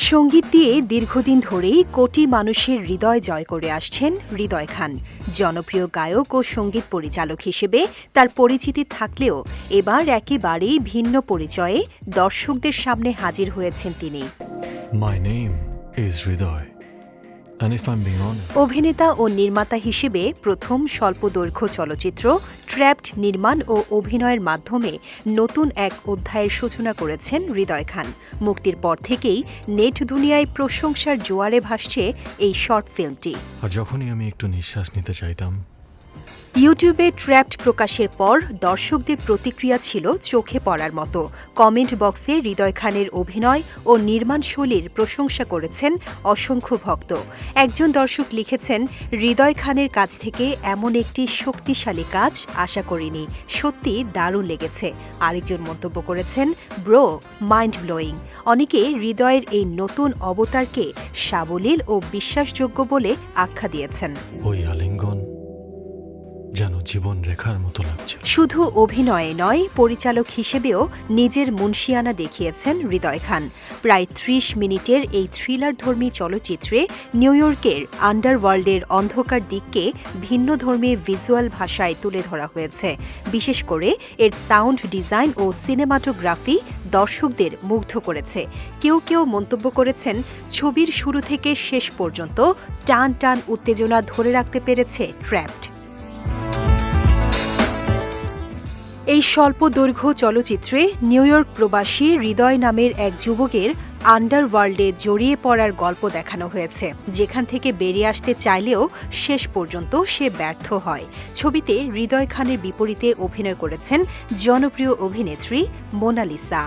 সঙ্গীত দিয়ে দীর্ঘদিন ধরেই কোটি মানুষের হৃদয় জয় করে আসছেন হৃদয় খান। জনপ্রিয় গায়ক ও সঙ্গীত পরিচালক হিসেবে তার পরিচিতি থাকলেও এবার একেবারেই ভিন্ন পরিচয়ে দর্শকদের সামনে হাজির হয়েছেন তিনি। My name is Hridoy. And if I'm being honest, অভিনেতা ও নির্মাতা হিসেবে প্রথম স্বল্পদৈর্ঘ্য চলচ্চিত্র ট্র্যাপড নির্মাণ ও অভিনয়ের মাধ্যমে নতুন এক অধ্যায়ের সূচনা করেছেন হৃদয় খান। মুক্তির পর থেকেই নেট দুনিয়ায় প্রশংসার জোয়ারে ভাসছে এই শর্ট ফিল্মটি। আর যখনই আমি একটু নিঃশ্বাস নিতে চাইতাম, ইউটিউবে ট্র্যাপড প্রকাশের পর দর্শকদের প্রতিক্রিয়া ছিল চোখে পড়ার মতো। কমেন্ট বক্সে হৃদয় খানের অভিনয় ও নির্মাণ শৈলীর প্রশংসা করেছেন অসংখ্য ভক্ত। একজন দর্শক লিখেছেন, হৃদয় খানের কাছ থেকে এমন একটি শক্তিশালী কাজ আশা করিনি, সত্যি দারুণ লেগেছে। আরেকজন মন্তব্য করেছেন, ব্রো, মাইন্ড ব্লোয়িং। অনেকে হৃদয়ের এই নতুন অবতারকে সাবলীল ও বিশ্বাসযোগ্য বলে আখ্যা দিয়েছেন। ওই আলিঙ্গন যেন জীবন রেখার মতো লাগছে। শুধু অভিনয়ে নয়, পরিচালক হিসেবেও নিজের মুনশিয়ানা দেখিয়েছেন হৃদয় খান। প্রায় ৩০ মিনিটের এই থ্রিলারধর্মী চলচ্চিত্রে নিউ ইয়র্কের আন্ডারওয়ার্ল্ডের অন্ধকার দিককে ভিন্নধর্মী ভিজুয়াল ভাষায় তুলে ধরা হয়েছে। বিশেষ করে এর সাউন্ড ডিজাইন ও সিনেমাটোগ্রাফি দর্শকদের মুগ্ধ করেছে। কেউ কেউ মন্তব্য করেছেন, ছবির শুরু থেকে শেষ পর্যন্ত টান টান উত্তেজনা ধরে রাখতে পেরেছে ট্র্যাপড। এই স্বল্প দৈর্ঘ্য চলচ্চিত্রে নিউ ইয়র্ক প্রবাসী হৃদয় নামের এক যুবকের আন্ডারওয়ার্ল্ডে জড়িয়ে পড়ার গল্প দেখানো হয়েছে, যেখান থেকে বেরিয়ে আসতে চাইলেও শেষ পর্যন্ত সে ব্যর্থ হয়। ছবিতে হৃদয় খানের বিপরীতে অভিনয় করেছেন জনপ্রিয় অভিনেত্রী মোনালিসা।